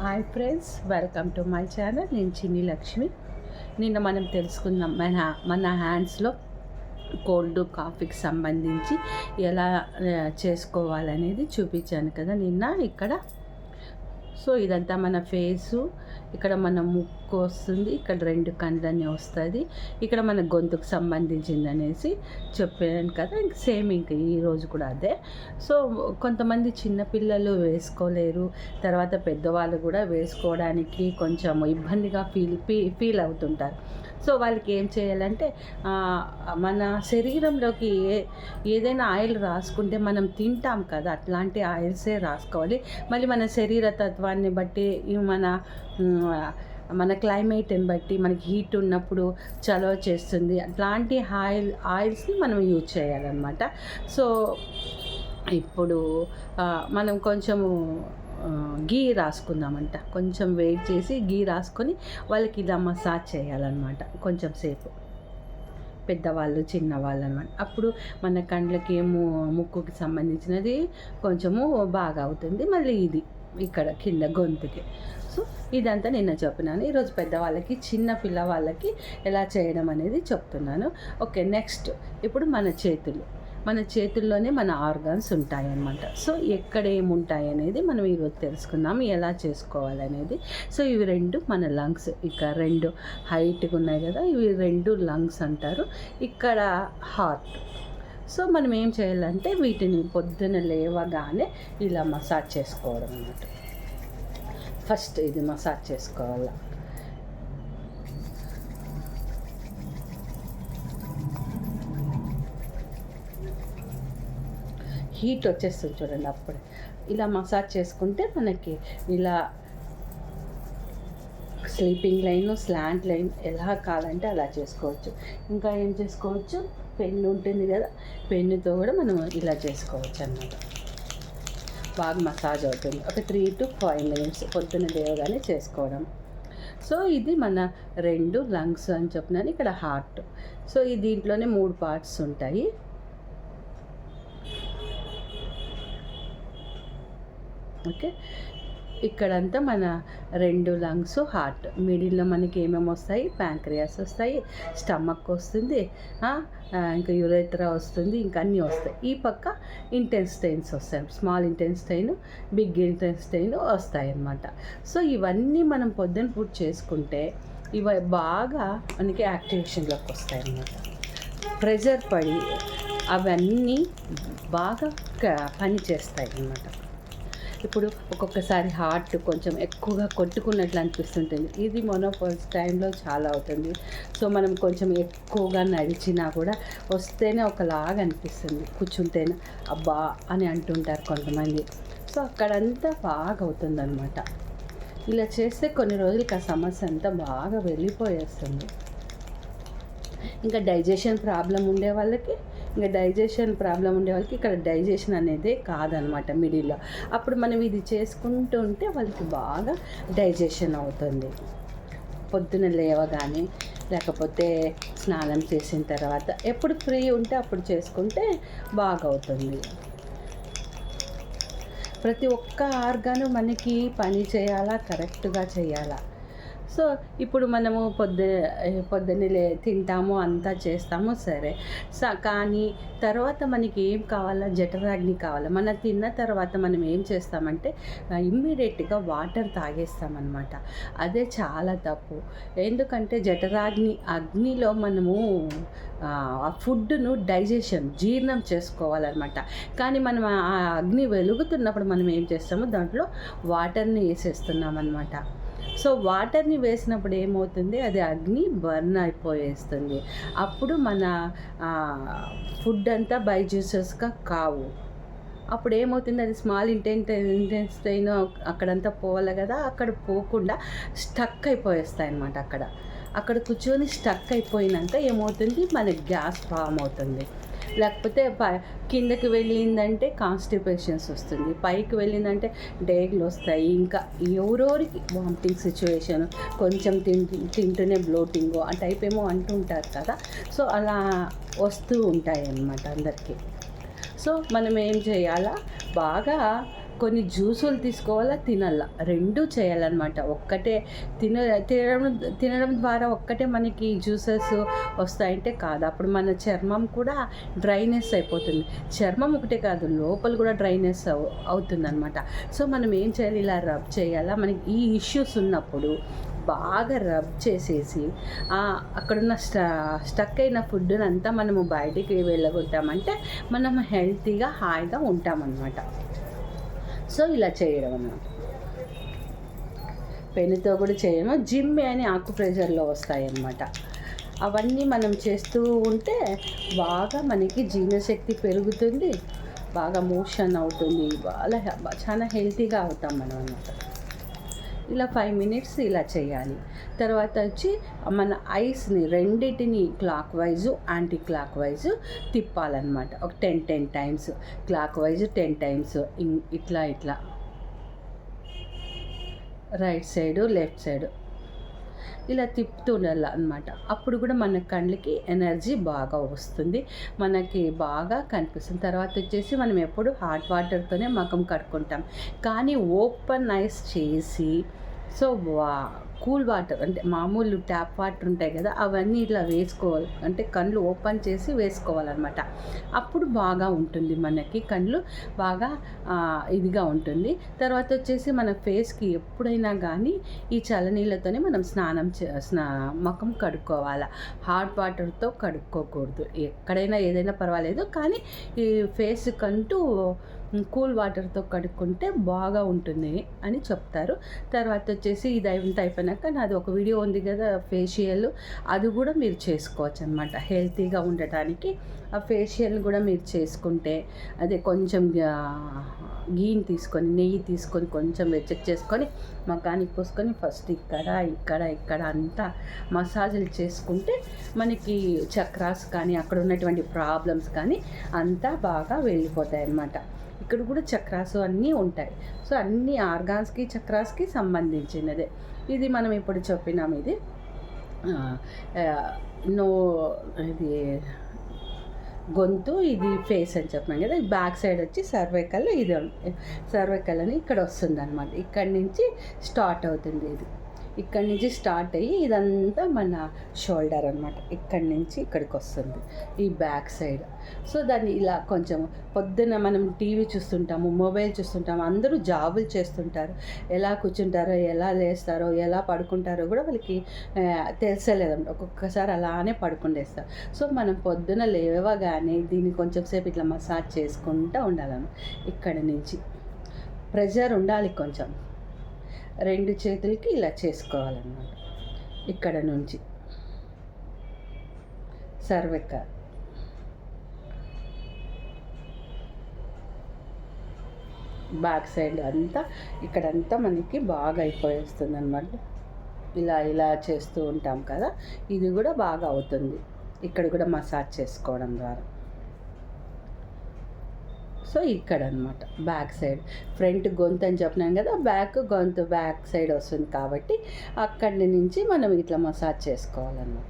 Hi friends, welcome to my channel. నేను చిన్ని లక్ష్మి. నిన్న మనం తెలుసుకుందాం మన హ్యాండ్స్లో కోల్డ్ కాఫీకి సంబంధించి ఎలా చేసుకోవాలనేది చూపించాను కదా నిన్న ఇక్కడ. సో ఇదంతా మన ఫేసు, ఇక్కడ మన ముక్కు వస్తుంది, ఇక్కడ 2 కళ్ళని వస్తుంది, ఇక్కడ మన గొంతుకు సంబంధించింది అనేసి చెప్పాను కదా. ఇంక సేమ్ ఇంక ఈరోజు కూడా అదే. సో కొంతమంది చిన్నపిల్లలు వేసుకోలేరు, తర్వాత పెద్దవాళ్ళు కూడా వేసుకోవడానికి కొంచెం ఇబ్బందిగా ఫీల్ అవుతుంటారు. సో వాళ్ళకి ఏం చేయాలంటే మన శరీరంలోకి ఏదైనా ఆయిల్ రాసుకుంటే మనం తింటాం కదా, అట్లాంటి ఆయిల్సే రాసుకోవాలి. మళ్ళీ మన శరీర తత్వాన్ని బట్టి మన క్లైమేట్ని బట్టి మనకి హీట్ ఉన్నప్పుడు చలవ చేస్తుంది, అట్లాంటి ఆయిల్స్ని మనం యూజ్ చేయాలన్నమాట. సో ఇప్పుడు మనం కొంచెము గీ రాసుకుందామంట. కొంచెం వెయిట్ చేసి గీ రాసుకొని వాళ్ళకి ఇలా మసాజ్ చేయాలన్నమాట కొంచెం సేపు, పెద్దవాళ్ళు చిన్నవాళ్ళు అనమాట. అప్పుడు మన కండ్లకి ముక్కుకి సంబంధించినది కొంచెము బాగా అవుతుంది. మళ్ళీ ఇది ఇక్కడ కింద గొంతుకి. సో ఇదంతా నిన్న చెప్పినాను. ఈరోజు పెద్దవాళ్ళకి చిన్న పిల్లవాళ్ళకి ఎలా చేయడం అనేది చెప్తున్నాను. ఓకే, నెక్స్ట్ ఇప్పుడు మన చేతుల్లోనే మన ఆర్గాన్స్ ఉంటాయన్నమాట. సో ఎక్కడ ఏముంటాయి అనేది మనం ఈరోజు తెలుసుకుందాం, ఎలా చేసుకోవాలనేది. సో ఇవి 2 మన లంగ్స్, ఇక్కడ 2 హైట్గా ఉన్నాయి కదా, ఇవి 2 లంగ్స్ అంటారు. ఇక్కడ హార్ట్. సో మనం ఏం చేయాలంటే వీటిని పొద్దున లేవగానే ఇలా మసాజ్ చేసుకోవడం అన్నమాట. ఫస్ట్ ఇది మసాజ్ చేసుకోవాలి. హీట్ వచ్చేస్తుంది చూడండి అప్పుడే. ఇలా మసాజ్ చేసుకుంటే మనకి ఇలా స్లీపింగ్ లైన్, స్లాంట్ లైన్ ఎలా కావాలంటే అలా చేసుకోవచ్చు. ఇంకా ఏం చేసుకోవచ్చు, పెన్ను ఉంటుంది కదా, పెన్నుతో కూడా మనం ఇలా చేసుకోవచ్చు అన్నమాట. బాగా మసాజ్ అవుతుంది. ఒక 3 to 5 minutes పొద్దున్న లేవగానే చేసుకోవడం. సో ఇది మన 2 లంగ్స్ అని చెప్పినాను. ఇక్కడ హార్ట్. సో ఈ దీంట్లోనే 3 పార్ట్స్ ఉంటాయి. ఓకే, ఇక్కడంతా మన 2 లంగ్స్, హార్ట్. మిడిల్లో మనకి ఏమేమి వస్తాయి, ప్యాంక్రియాస్ వస్తాయి, స్టమక్ వస్తుంది, ఇంకా యురేత్రా వస్తుంది, ఇంకా అన్నీ వస్తాయి. ఈ పక్క ఇంటెస్టైన్స్ వస్తాయి, స్మాల్ ఇంటెస్టైన్, బిగ్ ఇంటెస్టైన్ వస్తాయి అన్నమాట. సో ఇవన్నీ మనం పొద్దున పూట చేసుకుంటే ఇవి బాగా మనకి యాక్టివేషన్లోకి వస్తాయి అన్నమాట. ప్రెజర్ పడి అవన్నీ బాగా పని చేస్తాయి అన్నమాట. ఇప్పుడు ఒక్కొక్కసారి హార్ట్ కొంచెం ఎక్కువగా కొట్టుకున్నట్లు అనిపిస్తుంటుంది. ఇది మొనోపాజ్ టైంలో చాలా అవుతుంది. సో మనం కొంచెం ఎక్కువగా నడిచినా కూడా వస్తేనే ఒకలాగా అనిపిస్తుంది, కూర్చుంటేనే అబ్బా అని అంటుంటారు కొంతమంది. సో అక్కడంతా బాగా అవుతుందన్నమాట. ఇలా చేస్తే కొన్ని రోజులకి ఆ సమస్య అంతా బాగా వెళ్ళిపోయేస్తుంది. ఇంకా డైజెషన్ ప్రాబ్లం ఉండే వాళ్ళకి ఇక్కడ డైజెషన్ అనేది కాదనమాట మిడిల్లో. అప్పుడు మనం ఇది చేసుకుంటూ ఉంటే వాళ్ళకి బాగా డైజెషన్ అవుతుంది. పొద్దున లేవగానే, లేకపోతే స్నానం చేసిన తర్వాత, ఎప్పుడు ఫ్రీ ఉంటే అప్పుడు చేసుకుంటే బాగా అవుతుంది. ప్రతి ఒక్క ఆర్గాను మనకి పని చేయాలా, కరెక్ట్గా చేయాలా. సో ఇప్పుడు మనము పొద్దున్నే తింటాము, అంతా చేస్తాము సరే. కానీ తర్వాత మనకి ఏం కావాలా, జఠరాగ్ని కావాలా. మనం తిన్న తర్వాత మనం ఏం చేస్తామంటే ఇమ్మీడియట్గా వాటర్ తాగేస్తామన్నమాట. అదే చాలా తప్పు. ఎందుకంటే అగ్నిలో మనము ఆ ఫుడ్ను జీర్ణం చేసుకోవాలన్నమాట. కానీ మనం ఆ అగ్ని వెలుగుతున్నప్పుడు మనం ఏం చేస్తాము, దాంట్లో వాటర్ని వేసేస్తున్నాం అన్నమాట. సో వాటర్ని వేసినప్పుడు ఏమవుతుంది, అది అగ్ని బర్న్ అయిపోయేస్తుంది. అప్పుడు మన ఫుడ్ అంతా బైజ్యూసెస్గా కావు. అప్పుడు ఏమవుతుంది, అది స్మాల్ ఇంటెస్టైన్ అక్కడంతా పోవాలి కదా, అక్కడ పోకుండా స్టక్ అయిపోయేస్తాయి అన్నమాట. అక్కడ కూర్చొని స్టక్ అయిపోయినాక ఏమవుతుంది, మనకి గ్యాస్ ఫామ్ అవుతుంది. లేకపోతే కిందకి వెళ్ళిందంటే కాన్స్టిపేషన్స్ వస్తుంది, పైకి వెళ్ళిందంటే డైర్లు వస్తాయి, ఇంకా ఎవరోరికి వామిటింగ్ సిచ్యువేషన్, కొంచెం తింటూనే బ్లోటింగ్ ఆ టైప్ ఏమో అంటుంటారు కదా. సో అలా వస్తూ ఉంటాయి అన్నమాట అందరికీ. సో మనం ఏం చేయాలా, బాగా కొన్ని జ్యూసులు తీసుకోవాలా, తినాల, రెండు చేయాలన్నమాట. ఒక్కటే తినడం ద్వారా ఒక్కటే మనకి జ్యూసెస్ వస్తాయంటే కాదు. అప్పుడు మన చర్మం కూడా డ్రైనెస్ అయిపోతుంది. చర్మం ఒకటే కాదు, లోపల కూడా డ్రైనెస్ అవుతుందన్నమాట. సో మనం ఏం చేయాలి, ఇలా రబ్ చేయాలా. మనకి ఈ ఇష్యూస్ ఉన్నప్పుడు బాగా రబ్ చేసేసి అక్కడున్న స్టక్ అయిన ఫుడ్ని అంతా మనము బయటికి వెళ్ళగొట్టామంటే మనం హెల్తీగా హాయిగా ఉంటామన్నమాట. సో ఇలా చేయడం అన్నమాట. పెన్నుతో కూడా చేయము. జిమ్ అని ఆకు ప్రెజర్లో వస్తాయి అన్నమాట. అవన్నీ మనం చేస్తూ ఉంటే బాగా మనకి జీర్ణశక్తి పెరుగుతుంది, బాగా మోషన్ అవుతుంది, చాలా హెల్తీగా అవుతాం మనం అన్నమాట. ఇలా 5 మినిట్స్ ఇలా చేయాలి. తర్వాత వచ్చి మన ఐస్ని రెండింటిని clockwise anticlockwise తిప్పాలన్నమాట. ఒక 10 టైమ్స్ క్లాక్ వైజు, 10 టైమ్స్ ఇట్లా రైట్ సైడు లెఫ్ట్ సైడు ఇలా తిప్పుతూ ఉండాలి అన్నమాట. అప్పుడు కూడా మన కళ్ళకి ఎనర్జీ బాగా వస్తుంది, మనకి బాగా కనిపిస్తుంది. తర్వాత వచ్చేసి మనం ఎప్పుడు హాట్ వాటర్తోనే ముఖం కడుక్కుంటాం, కానీ ఓపెన్ ఐస్ చేసి సో కూల్ వాటర్ అంటే మామూలు ట్యాప్ వాటర్ ఉంటాయి కదా, అవన్నీ ఇట్లా వేసుకోవాలి. అంటే కళ్ళు ఓపెన్ చేసి వేసుకోవాలన్నమాట. అప్పుడు బాగా ఉంటుంది, మనకి కళ్ళు బాగా ఇదిగా ఉంటుంది. తర్వాత వచ్చేసి మన ఫేస్కి ఎప్పుడైనా కానీ ఈ చల్లనీళ్ళతోనే మనం ముఖం కడుక్కోవాలి. హాట్ వాటర్తో కడుక్కోకూడదు. ఎక్కడైనా ఏదైనా పర్వాలేదు, కానీ ఈ ఫేస్కంటూ కూల్ వాటర్తో కడుక్కుంటే బాగా ఉంటుంది అని చెప్తారు. తర్వాత వచ్చేసి ఇది అయిపోయినాక నాది ఒక వీడియో ఉంది కదా ఫేషియల్, అది కూడా మీరు చేసుకోవచ్చు అనమాట. హెల్తీగా ఉండటానికి ఆ ఫేషియల్ కూడా మీరు చేసుకుంటే, అదే కొంచెం నెయ్యి తీసుకొని కొంచెం వెచ్చగా చేసుకొని మకానికి పోసుకొని ఫస్ట్ ఇక్కడ అంతా మసాజులు చేసుకుంటే మనకి చక్రాస్ కానీ అక్కడ ఉన్నటువంటి ప్రాబ్లమ్స్ కానీ అంతా బాగా వెళ్ళిపోతాయి అన్నమాట. ఇక్కడ కూడా చక్రాసు అన్నీ ఉంటాయి. సో అన్ని ఆర్గాన్స్కి చక్రాస్కి సంబంధించినదే. ఇది మనం ఇప్పుడు చెప్పినాం. ఇది ఇది గొంతు, ఇది ఫేస్ అని చెప్పాను కదా. బ్యాక్ సైడ్ వచ్చి సర్వైకల్, ఇది సర్వైకల్ అని ఇక్కడ వస్తుంది అనమాట. ఇక్కడి నుంచి స్టార్ట్ అవుతుంది. ఇక్కడి నుంచి స్టార్ట్ అయ్యి ఇదంతా మన షోల్డర్ అనమాట. ఇక్కడి నుంచి ఇక్కడికి వస్తుంది ఈ బ్యాక్ సైడ్. సో దాన్ని ఇలా కొంచెం పొద్దున్న మనం టీవీ చూస్తుంటాము, మొబైల్ చూస్తుంటాము, అందరూ జాబులు చేస్తుంటారు. ఎలా కూర్చుంటారో, ఎలా లేస్తారో, ఎలా పడుకుంటారో కూడా వాళ్ళకి తెలిసలేదండి. ఒక్కొక్కసారి అలానే పడుకుండేస్తారు. సో మనం పొద్దున లేవగానే దీన్ని కొంచెం సేపు ఇట్లా మసాజ్ చేసుకుంటూ ఉండాలన్నమాట. ఇక్కడి నుంచి ప్రెజర్ ఉండాలి కొంచెం. 2 చేతులకి ఇలా చేసుకోవాలన్నమాట. ఇక్కడ నుంచి సర్వైకల్, బ్యాక్ సైడ్ అంతా ఇక్కడంతా మనకి బాగా అయిపోయేస్తుంది అన్నమాట. ఇలా చేస్తూ ఉంటాం కదా, ఇది కూడా బాగా అవుతుంది. ఇక్కడ కూడా మసాజ్ చేసుకోవడం ద్వారా. సో ఇక్కడ అనమాట బ్యాక్ సైడ్, ఫ్రంట్ గొంతు అని చెప్పినాం కదా, గొంతు బ్యాక్ సైడ్ వస్తుంది కాబట్టి అక్కడి నుంచి మనం ఇట్లా మసాజ్ చేసుకోవాలన్నమాట.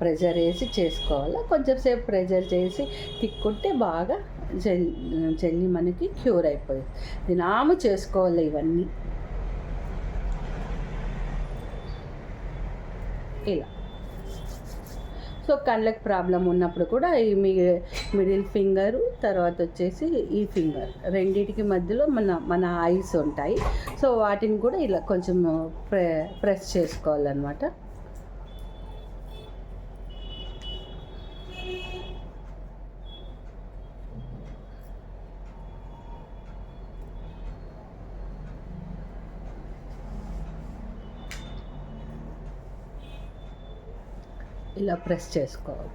ప్రెజర్ వేసి చేసుకోవాలి. కొంచెం సేపు ప్రెజర్ చేసి తిక్కుంటే బాగా జల్లి మనకి క్యూర్ అయిపోయింది. దినాము చేసుకోవాలి ఇవన్నీ ఇలా. సో కళ్ళకి ప్రాబ్లం ఉన్నప్పుడు కూడా ఈ మిడిల్ ఫింగరు, తర్వాత వచ్చేసి ఈ ఫింగర్ రెండింటికి మధ్యలో మన ఐస్ ఉంటాయి. సో వాటిని కూడా ఇలా కొంచెం ప్రెస్ చేసుకోవాలన్నమాట. ఇలా ప్రెస్ చేసుకోవాలి.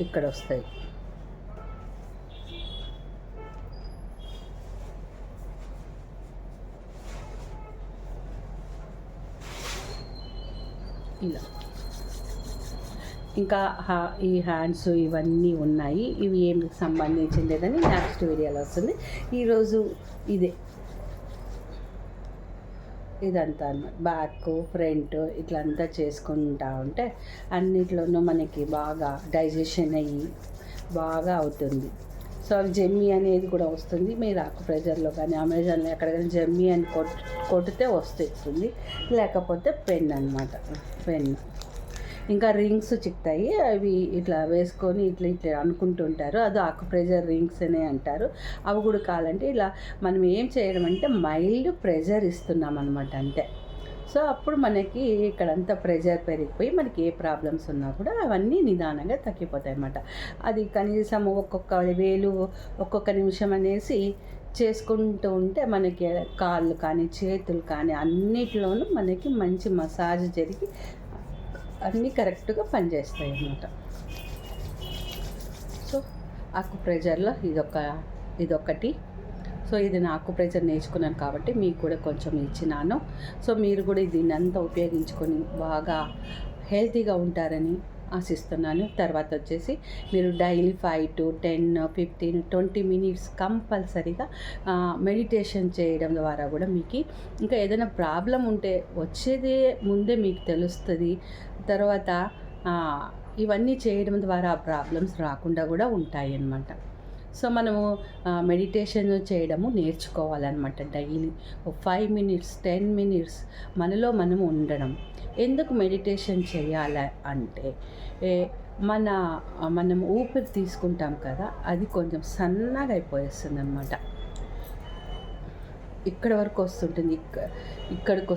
ఇక్కడ వస్తాయి. ఇలా ఇంకా ఈ హ్యాండ్స్ ఇవన్నీ ఉన్నాయి. ఇవి ఏమికి సంబంధించిందేదని నెక్స్ట్ వీడియోలో వస్తుంది. ఈరోజు ఇదంతా అన్నమాట. బ్యాక్, ఫ్రంట్ ఇట్లంతా చేసుకుంటా ఉంటే అన్నిట్లోనూ మనకి బాగా డైజెషన్ అయ్యి బాగా అవుతుంది. సో అవి జెమ్మీ అనేది కూడా వస్తుంది. మీరు ఆకుప్రెజర్లో కానీ అమెజాన్లో ఎక్కడికైనా జెమ్మీ అని కొట్టితే వస్తుంది. లేకపోతే పెన్ అనమాట, పెన్. ఇంకా రింగ్స్ చిక్తాయి, అవి ఇట్లా వేసుకొని ఇట్లా ఇట్లా అనుకుంటుంటారు, అది ఆకుప్రెజర్ రింగ్స్ అనే అంటారు. అవి కూడా కావాలంటే ఇలా మనం ఏం చేయడం అంటే మైల్డ్ ప్రెజర్ ఇస్తున్నాం అనమాట అంతే. సో అప్పుడు మనకి ఇక్కడంతా ప్రెజర్ పెరిగిపోయి మనకి ఏ ప్రాబ్లమ్స్ ఉన్నా కూడా అవన్నీ నిదానంగా తగ్గిపోతాయి అన్నమాట. అది కనీసం ఒక్కొక్క వేలు ఒక్కొక్క నిమిషం అనేసి చేసుకుంటూ ఉంటే మనకి కాళ్ళు కానీ చేతులు కానీ అన్నిటిలోనూ మనకి మంచి మసాజ్ జరిగి అన్నీ కరెక్ట్గా పనిచేస్తాయి అన్నమాట. సో ఆకుప్రెజర్లో ఇదొకటి. సో ఇది నా ఆకుప్రెజర్ నేర్చుకున్నాను కాబట్టి మీకు కూడా కొంచెం ఇచ్చినాను. సో మీరు కూడా దీన్ని అంతా ఉపయోగించుకొని బాగా హెల్తీగా ఉంటారని ఆశిస్తున్నాను. తర్వాత వచ్చేసి మీరు డైలీ 5 to 10, 15, 20 మినిట్స్ కంపల్సరీగా మెడిటేషన్ చేయడం ద్వారా కూడా మీకు ఇంకా ఏదైనా ప్రాబ్లం ఉంటే వచ్చేదే ముందే మీకు తెలుస్తుంది. తర్వాత ఇవన్నీ చేయడం ద్వారా ఆ ప్రాబ్లమ్స్ రాకుండా కూడా ఉంటాయి అన్నమాట. సో మనము మెడిటేషన్ చేయడము నేర్చుకోవాలన్నమాట. డైలీ 5 minutes 10 minutes మనలో మనం ఉండడం. ఎందుకు మెడిటేషన్ చేయాలి అంటే మనం ఊపిరి తీసుకుంటాం కదా, అది కొంచెం సన్నగా అయిపోయేస్తుంది అన్నమాట. ఇక్కడ వరకు వస్తుంటుంది, ఇక్కడికి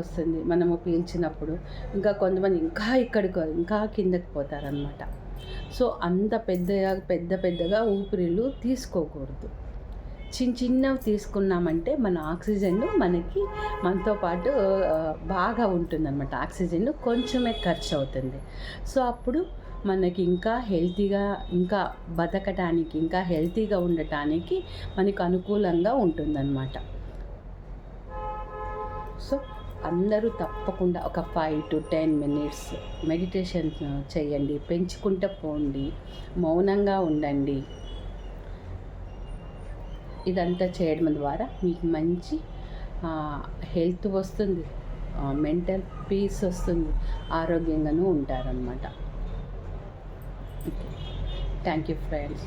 వస్తుంది మనము పీల్చినప్పుడు. ఇంకా కొంతమంది ఇంకా కిందకి పోతారనమాట. సో అంత పెద్దగా ఊపిరిలు తీసుకోకూడదు. చిన్నవి తీసుకున్నామంటే మన ఆక్సిజన్ మనతో పాటు బాగా ఉంటుందన్నమాట. ఆక్సిజన్ కొంచెమే ఖర్చు అవుతుంది. సో అప్పుడు మనకి ఇంకా హెల్తీగా, ఇంకా బతకటానికి, ఇంకా హెల్తీగా ఉండటానికి మనకు అనుకూలంగా ఉంటుందన్నమాట. సో అందరూ తప్పకుండా ఒక 5 to 10 minutes మెడిటేషన్ చేయండి. పెంచుకుంటూ పోండి, మౌనంగా ఉండండి. ఇదంతా చేయడం ద్వారా మీకు మంచి హెల్త్ వస్తుంది, మెంటల్ పీస్ వస్తుంది, ఆరోగ్యంగానూ ఉంటారనమాట. Thank you friends.